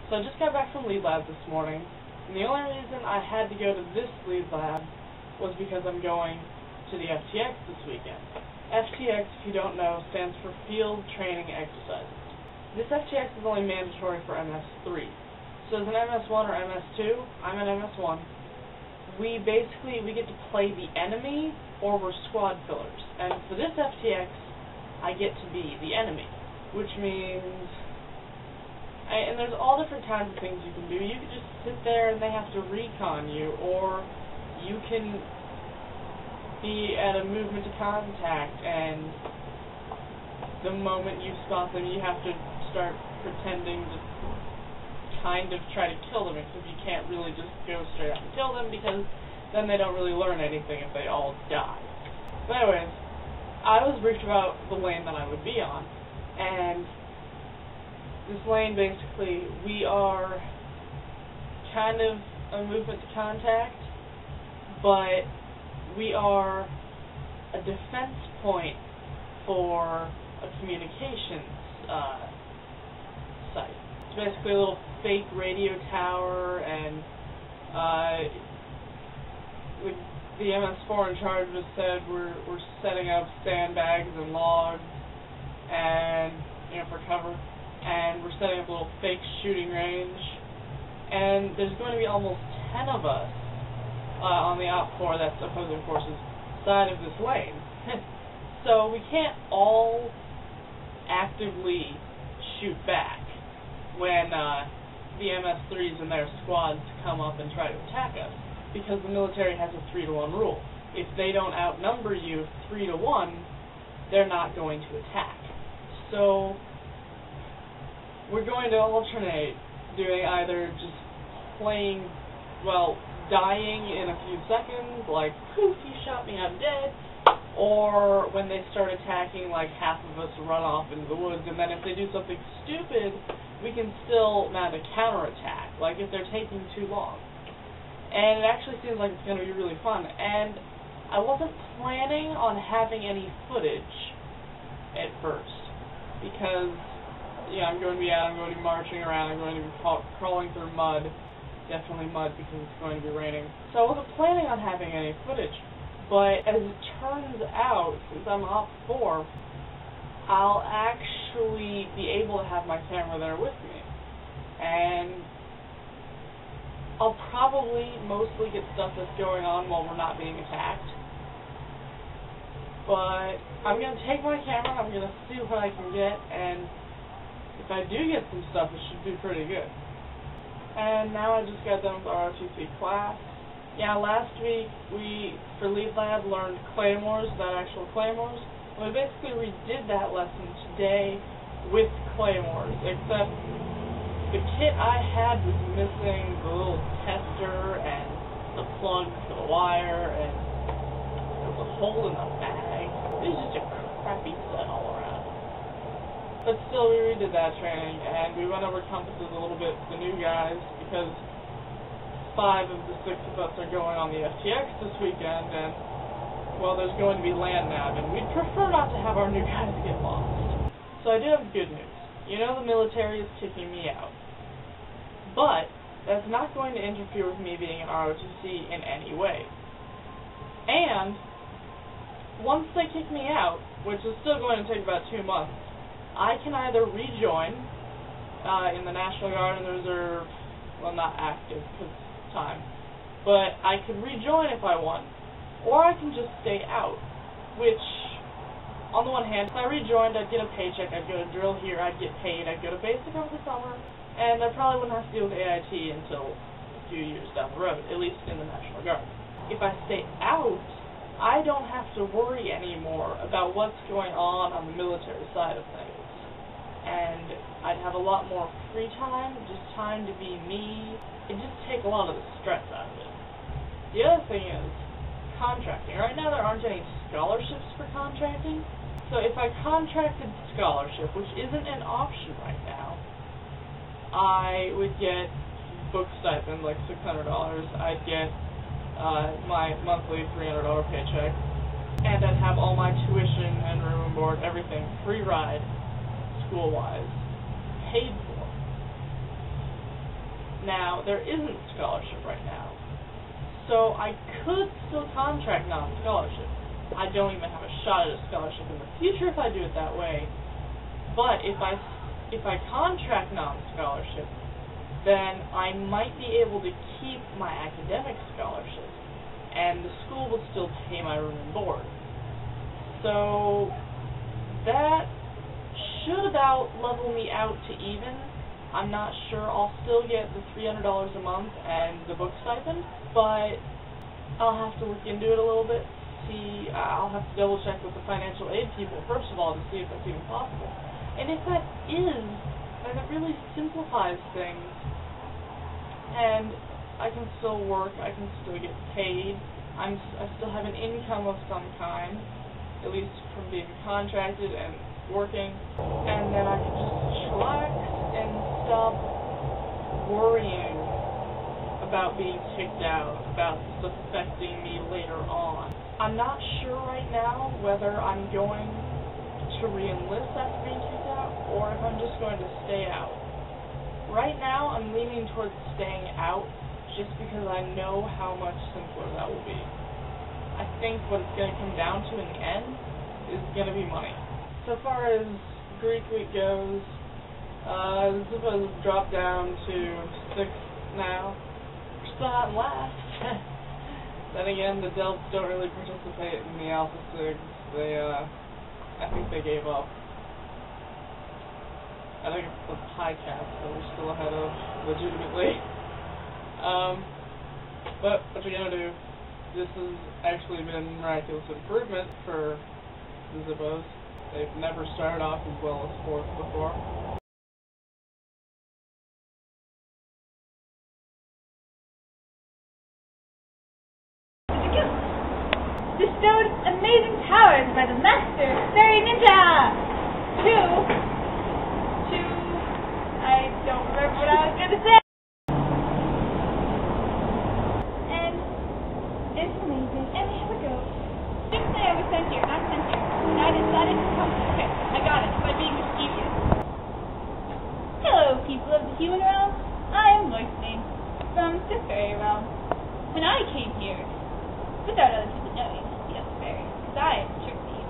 So I just got back from lead lab this morning, and the only reason I had to go to this lead lab was because I'm going to the FTX this weekend. FTX, if you don't know, stands for Field Training Exercises. This FTX is only mandatory for MS3. So as an MS1 or MS2, I'm an MS1. We get to play the enemy, or we're squad fillers. And for this FTX, I get to be the enemy, which means... And there's all different kinds of things you can do. You can just sit there and they have to recon you, or you can be at a movement to contact, and the moment you spot them, you have to start pretending to kind of try to kill them, except you can't really just go straight out and kill them, because then they don't really learn anything if they all die. But anyways, I was briefed about the lane that I would be on, and this lane, basically, we are kind of a movement to contact, but we are a defense point for a communications site. It's basically a little fake radio tower, and the MS4 in charge just said we're setting up sandbags and logs, and for cover. And we're setting up a little fake shooting range, and there's going to be almost 10 of us on the Op4, that's opposing forces, side of this lane. So we can't all actively shoot back when the MS3s and their squads come up and try to attack us, because the military has a 3-to-1 rule. If they don't outnumber you 3-to-1, they're not going to attack. So we're going to alternate doing either just playing, dying in a few seconds, like, poof, you shot me, I'm dead, or when they start attacking, like, half of us run off into the woods, and then if they do something stupid, we can still mount a counterattack, like if they're taking too long. And it actually seems like it's going to be really fun, and I wasn't planning on having any footage at first, because I'm going to be out, I'm going to be marching around, I'm going to be crawling through mud, definitely mud because it's going to be raining. So I wasn't planning on having any footage, but as it turns out, since I'm Op4, I'll actually be able to have my camera there with me, and I'll probably mostly get stuff that's going on while we're not being attacked. But I'm going to take my camera, I'm going to see what I can get, and if I do get some stuff, it should be pretty good. And now I just got done with our ROTC class. Yeah, last week we, for lead lab, learned claymores, without actual claymores. We basically redid that lesson today with claymores, except the kit I had was missing the little tester and the plug for the wire, and there was a hole in the bag. It was just a crappy set all around. But still, we redid that training, and we went over compasses a little bit for the new guys, because 5 of the 6 of us are going on the FTX this weekend, and, there's going to be land nav, and we'd prefer not to have our new guys get lost. So I do have good news. The military is kicking me out. But that's not going to interfere with me being an ROTC in any way. And once they kick me out, which is still going to take about 2 months, I can either rejoin in the National Guard and the Reserve, not active because it's time, but I can rejoin if I want, or I can just stay out, which, on the one hand, if I rejoined, I'd get a paycheck, I'd go to drill here, I'd get paid, I'd go to basic over the summer, and I probably wouldn't have to deal with AIT until a few years down the road, at least in the National Guard. If I stay out, I don't have to worry anymore about what's going on the military side of things. And I'd have a lot more free time, just time to be me. It'd just take a lot of the stress out of it. The other thing is contracting. Right now there aren't any scholarships for contracting. So if I contracted scholarship, which isn't an option right now, I would get book stipend, like $600. I'd get my monthly $300 paycheck, and I'd have all my tuition and room and board, everything, free ride, school-wise, paid for. Now, there isn't scholarship right now, so I could still contract non-scholarship. I don't even have a shot at a scholarship in the future if I do it that way, but if I contract non-scholarship, then I might be able to keep my academic scholarship, and the school will still pay my room and board. So that should about level me out to even. I'm not sure. I'll still get the $300 a month and the book stipend, but I'll have to look into it a little bit. I'll have to double check with the financial aid people, first of all, to see if that's even possible. And if that is, then it really simplifies things. And I can still work, I can still get paid, I still have an income of some kind, at least from being contracted and working, and then I can just chillax and stop worrying about being kicked out, about stuff affecting me later on. I'm not sure right now whether I'm going to re-enlist after being kicked out, or if I'm just going to stay out. Right now, I'm leaning towards staying out, just because I know how much simpler that will be. I think what it's going to come down to in the end is going to be money. So far as Greek week goes, this has dropped down to 6 now. We're still not in last. Then again, the Delts don't really participate in the Alpha Sigs. I think they gave up. I think it's the Pi Cats that we're still ahead of, legitimately. But what you're gonna do? This has actually been miraculous improvement for the Zippos. They've never started off as well as 4th before. Bestowed amazing powers by the Master Fairy Ninja! I don't remember what I was going to say. And it's amazing. And here we go. Didn't say I was sent here, not sent here. And I decided to come. Okay, I got it by being mischievous. Hello, people of the human realm. I am Loisine from the fairy realm. When I came here, without other people knowing, to steal the fairies, because I am tricky.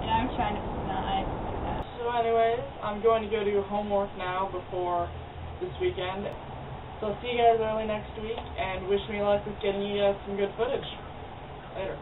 And I'm trying to deny that. So anyways, I'm going to go do homework now before this weekend. So I'll see you guys early next week, and wish me luck with getting you guys some good footage. Later.